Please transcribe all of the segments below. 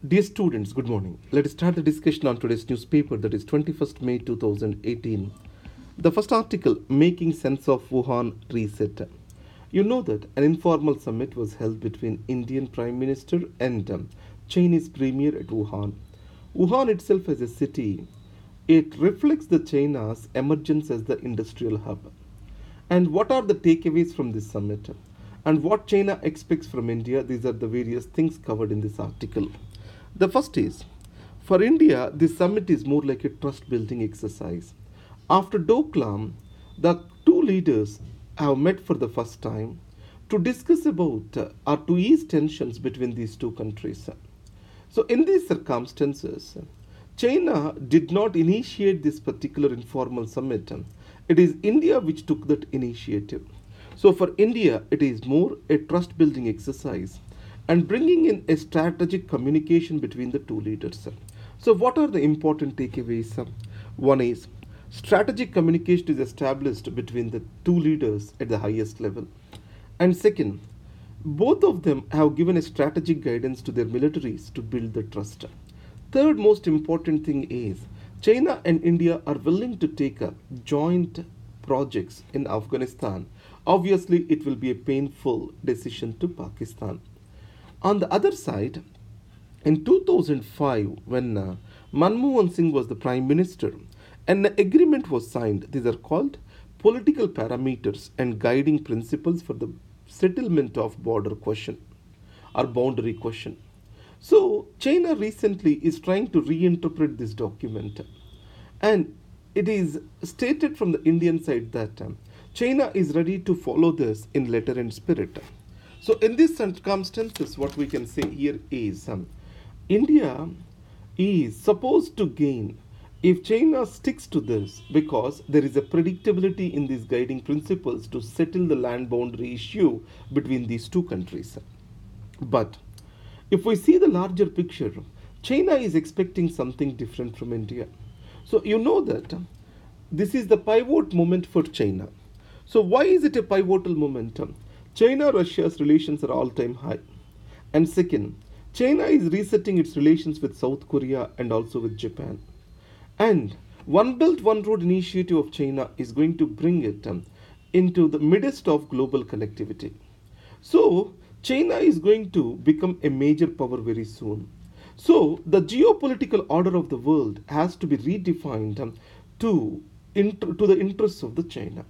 Dear students, good morning. Let us start the discussion on today's newspaper, that is 21st May 2018. The first article, Making Sense of Wuhan Reset. You know that an informal summit was held between Indian Prime Minister and Chinese Premier at Wuhan. Wuhan itself as a city, it reflects the China's emergence as the industrial hub. And what are the takeaways from this summit? And what China expects from India? These are the various things covered in this article. The first is, for India, this summit is more like a trust building exercise. After Doklam, the two leaders have met for the first time to discuss about or to ease tensions between these two countries. So, in these circumstances, China did not initiate this particular informal summit. It is India which took that initiative. So, for India, it is more a trust building exercise and bringing in a strategic communication between the two leaders. So, what are the important takeaways? One is strategic communication is established between the two leaders at the highest level. And second, both of them have given a strategic guidance to their militaries to build the trust. Third most important thing is China and India are willing to take up joint projects in Afghanistan. Obviously, it will be a painful decision to Pakistan. On the other side, in 2005, when Manmohan Singh was the Prime Minister, an agreement was signed. These are called political parameters and guiding principles for the settlement of border question or boundary question. So, China recently is trying to reinterpret this document, and it is stated from the Indian side that China is ready to follow this in letter and spirit. So, in these circumstances, what we can say here is India is supposed to gain if China sticks to this because there is a predictability in these guiding principles to settle the land boundary issue between these two countries. But if we see the larger picture, China is expecting something different from India. So, you know that this is the pivot moment for China. So, why is it a pivotal moment? China Russia's relations are all time high. And second, China is resetting its relations with South Korea and also with Japan. And One Belt One Road initiative of China is going to bring it into the midst of global connectivity. So, China is going to become a major power very soon. So, the geopolitical order of the world has to be redefined to the interests of the China.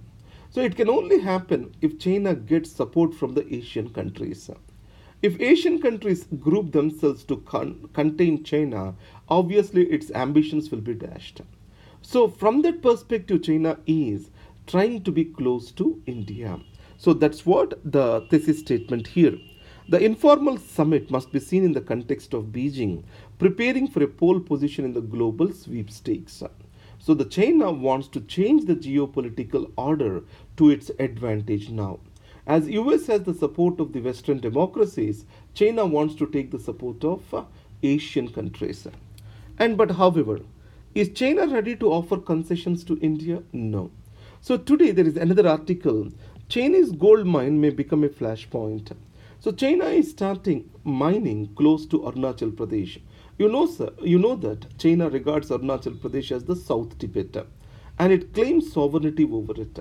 So, it can only happen if China gets support from the Asian countries. If Asian countries group themselves to contain China, obviously its ambitions will be dashed. So, from that perspective, China is trying to be close to India. So, that's what the thesis statement here. The informal summit must be seen in the context of Beijing preparing for a pole position in the global sweepstakes. So, the China wants to change the geopolitical order to its advantage now. As US has the support of the Western democracies, China wants to take the support of Asian countries. But however, is China ready to offer concessions to India? No. So today there is another article. Chinese gold mine may become a flashpoint. So China is starting mining close to Arunachal Pradesh. You know, sir, you know that China regards Arunachal Pradesh as the South Tibet, and it claims sovereignty over it.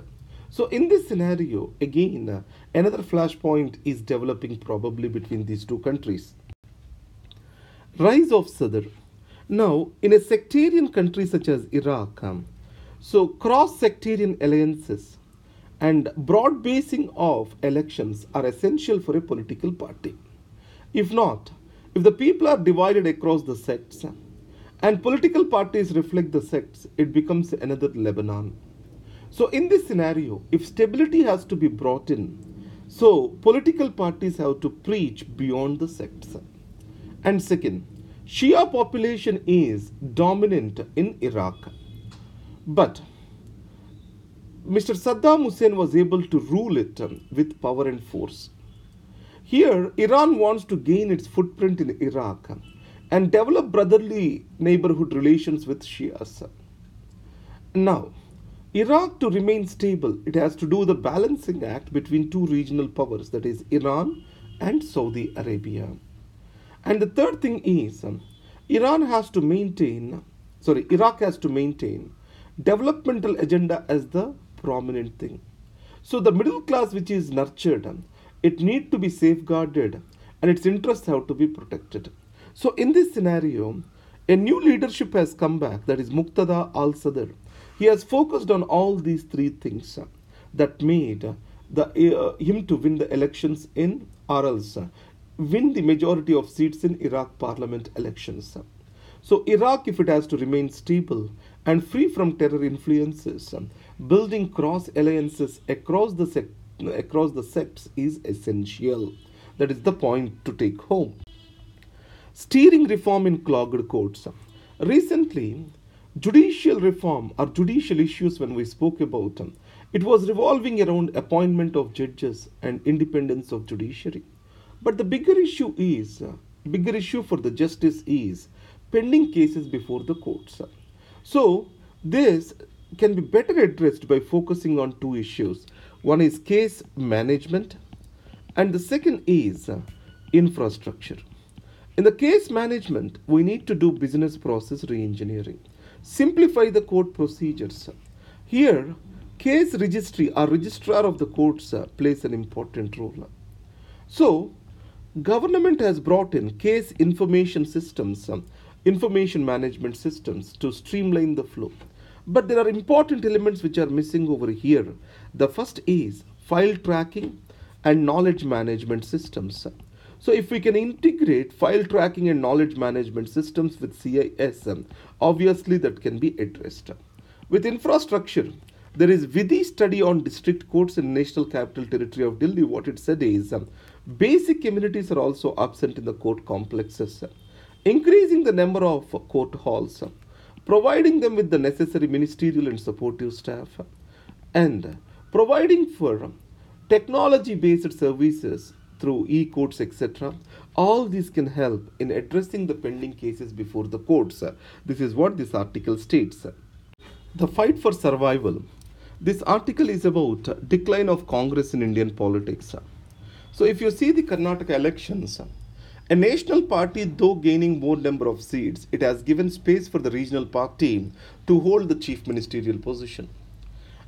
So in this scenario, again, another flashpoint is developing probably between these two countries. Rise of Sadr. Now, in a sectarian country such as Iraq, so cross-sectarian alliances and broad basing of elections are essential for a political party. If not, if the people are divided across the sects and political parties reflect the sects, it becomes another Lebanon. So, in this scenario, if stability has to be brought in, so political parties have to preach beyond the sects. And second, Shia population is dominant in Iraq. But Mr. Saddam Hussein was able to rule it with power and force. Here, Iran wants to gain its footprint in Iraq and develop brotherly neighborhood relations with Shias. Now, Iraq to remain stable, it has to do the balancing act between two regional powers, that is Iran and Saudi Arabia. And the third thing is Iraq has to maintain developmental agenda as the prominent thing. So the middle class which is nurtured, it need to be safeguarded and its interests have to be protected. So in this scenario, a new leadership has come back, that is Muqtada al-Sadr. He has focused on all these three things that made him to win the elections in or else win the majority of seats in Iraq parliament elections. So Iraq, if it has to remain stable and free from terror influences, building cross alliances across the sects is essential. That is the point to take home. Steering reform in clogged courts. Recently, judicial reform or judicial issues when we spoke about it was revolving around appointment of judges and independence of judiciary. But the bigger issue for the justice is pending cases before the courts. So this can be better addressed by focusing on two issues. One is case management and the second is infrastructure. In the case management, we need to do business process re-engineering, simplify the court procedures. Here, case registry or registrar of the courts plays an important role. So, government has brought in case information systems, information management systems to streamline the flow. But there are important elements which are missing over here. The first is file tracking and knowledge management systems. So if we can integrate file tracking and knowledge management systems with CIS, obviously that can be addressed. With infrastructure, there is Vidhi study on district courts in National Capital Territory of Delhi. What it said is basic amenities are also absent in the court complexes. Increasing the number of court halls, providing them with the necessary ministerial and supportive staff, and providing for technology based services through e-courts, etc. All these can help in addressing the pending cases before the courts. This is what this article states. The fight for survival. This article is about decline of Congress in Indian politics. So if you see the Karnataka elections, a national party, though gaining more number of seats, it has given space for the regional party to hold the chief ministerial position.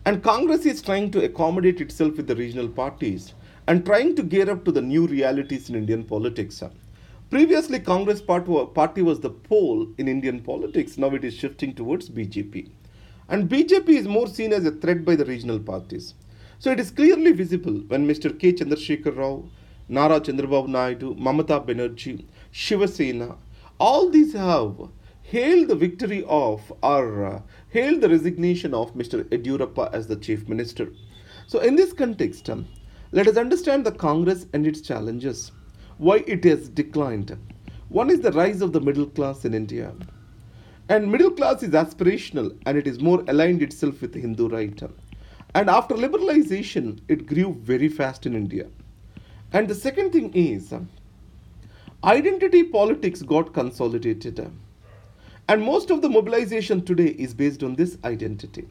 And Congress is trying to accommodate itself with the regional parties and trying to gear up to the new realities in Indian politics. Previously, Congress party was the pole in Indian politics. Now it is shifting towards BJP. And BJP is more seen as a threat by the regional parties. So it is clearly visible when Mr. K. Chandrasekhar Rao, Nara Chandrababu Naidu, Mamata Banerjee, Shiva Sena, all these have hailed the victory of or hailed the resignation of Mr. Yediyurappa as the chief minister. So in this context, let us understand the Congress and its challenges, why it has declined. One is the rise of the middle class in India. And middle class is aspirational and it is more aligned itself with the Hindu right. And after liberalization, it grew very fast in India. And the second thing is, identity politics got consolidated. And most of the mobilization today is based on this identity.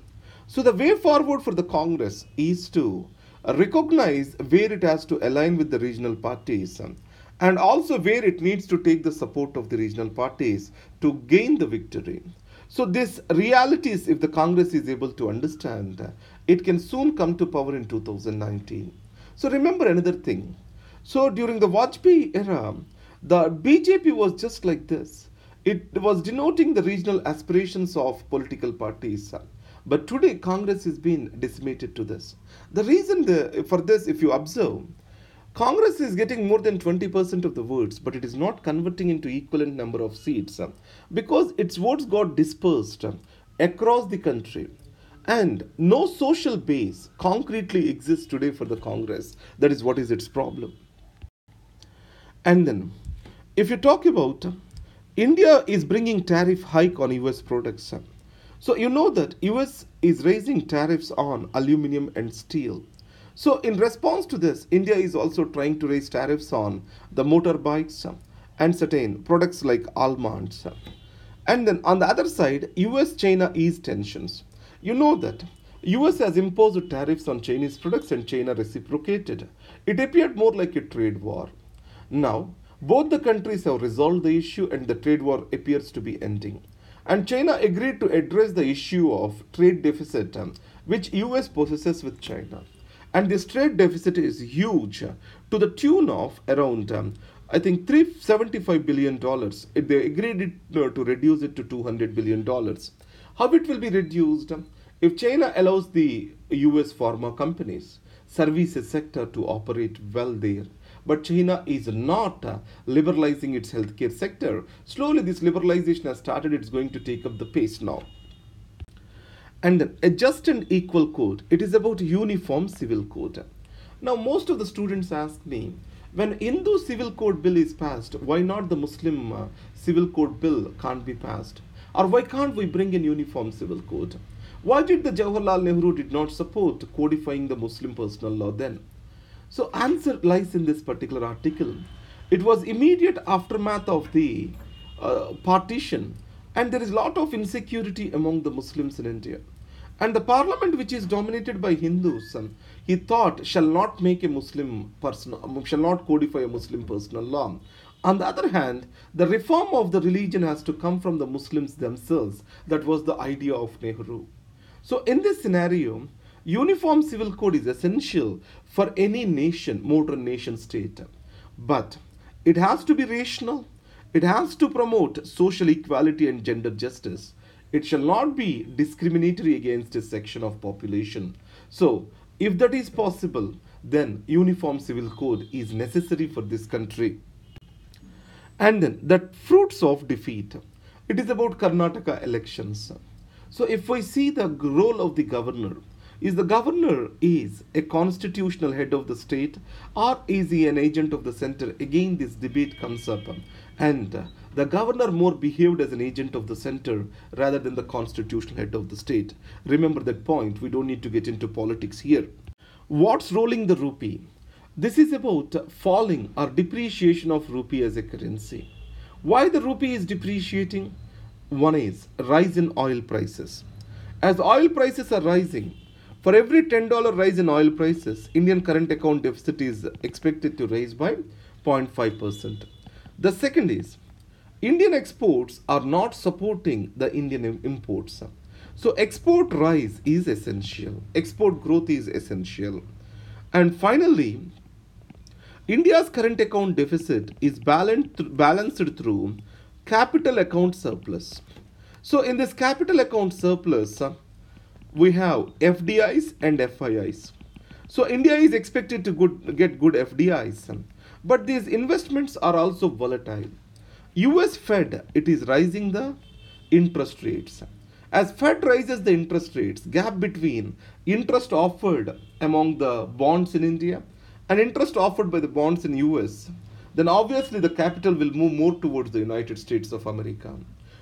So the way forward for the Congress is to recognize where it has to align with the regional parties and also where it needs to take the support of the regional parties to gain the victory. So this realities, if the Congress is able to understand, it can soon come to power in 2019. So remember another thing. So during the Vajpayee era, the BJP was just like this. It was denoting the regional aspirations of political parties. But today, Congress is being decimated to this. The reason for this, if you observe, Congress is getting more than 20% of the votes, but it is not converting into equivalent number of seats because its votes got dispersed across the country. And no social base concretely exists today for the Congress. That is what is its problem. And then, if you talk about India is bringing tariff hike on US products. So you know that US is raising tariffs on aluminum and steel. So in response to this, India is also trying to raise tariffs on the motorbikes and certain products like almonds. And then on the other side, US-China ease tensions. You know that US has imposed tariffs on Chinese products and China reciprocated. It appeared more like a trade war. Now, Both the countries have resolved the issue and the trade war appears to be ending. And China agreed to address the issue of trade deficit which US possesses with China. And this trade deficit is huge to the tune of around I think $375 billion. They agreed to reduce it to $200 billion. How it will be reduced? If China allows the US pharma companies, services sector to operate well there, but China is not liberalizing its healthcare sector. Slowly, this liberalization has started. It's going to take up the pace now. And then a just and equal code. It is about uniform civil code. Now, most of the students ask me, when Hindu civil code bill is passed, why not the Muslim civil code bill can't be passed? Or why can't we bring in uniform civil code? Why did the Jawaharlal Nehru did not support codifying the Muslim personal law then? So answer lies in this particular article. It was immediate aftermath of the partition, and there is a lot of insecurity among the Muslims in India. And the parliament, which is dominated by Hindus, he thought shall not make a Muslim person, shall not codify a Muslim personal law. On the other hand, the reform of the religion has to come from the Muslims themselves. That was the idea of Nehru. So in this scenario, uniform civil code is essential for any nation, modern nation state. But it has to be rational. It has to promote social equality and gender justice. It shall not be discriminatory against a section of population. So, if that is possible, then uniform civil code is necessary for this country. And then the fruits of defeat. It is about Karnataka elections. So if we see the role of the governor, is the governor is a constitutional head of the state or is he an agent of the center? Again this debate comes up, and the governor more behaved as an agent of the center rather than the constitutional head of the state. Remember that point, we don't need to get into politics here. What's rolling the rupee? This is about falling or depreciation of rupee as a currency. Why the rupee is depreciating? One is rise in oil prices. As oil prices are rising, for every $10 rise in oil prices, Indian current account deficit is expected to rise by 0.5%. The second is Indian exports are not supporting the Indian imports. So export rise is essential. Export growth is essential. And finally, India's current account deficit is balanced through capital account surplus. So in this capital account surplus, we have FDIs and FIIs. So India is expected to get good FDIs, but these investments are also volatile. US Fed, it is rising the interest rates. As Fed raises the interest rates, gap between interest offered among the bonds in India and interest offered by the bonds in US, then obviously the capital will move more towards the United States of America.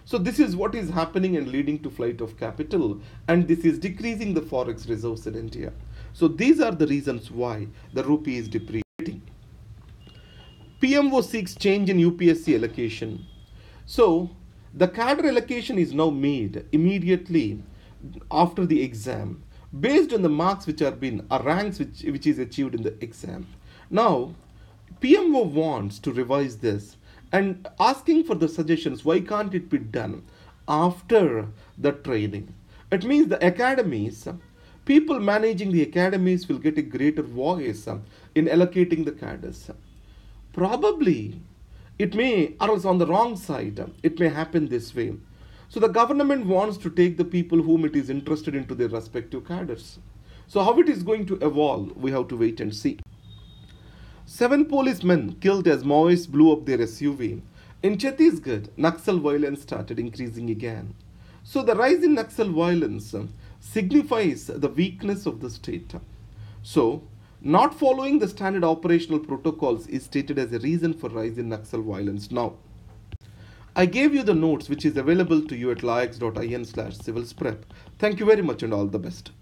So this is what is happening and leading to flight of capital, and this is decreasing the forex reserves in India. So these are the reasons why the rupee is depreciating. PMO seeks change in UPSC allocation. So the cadre allocation is now made immediately after the exam based on the marks which are been or ranks which is achieved in the exam. Now PMO wants to revise this and asking for the suggestions, why can't it be done after the training? It means the academies, people managing the academies will get a greater voice in allocating the cadres. Probably it may, or else on the wrong side, it may happen this way. So the government wants to take the people whom it is interested into their respective cadres. So how it is going to evolve, we have to wait and see. 7 policemen killed as Maoists blew up their SUV. In Chhattisgarh, Naxal violence started increasing again. So the rise in Naxal violence signifies the weakness of the state. So, not following the standard operational protocols is stated as a reason for rise in Naxal violence. Now, I gave you the notes which is available to you at laix.in/civilsprep. Thank you very much and all the best.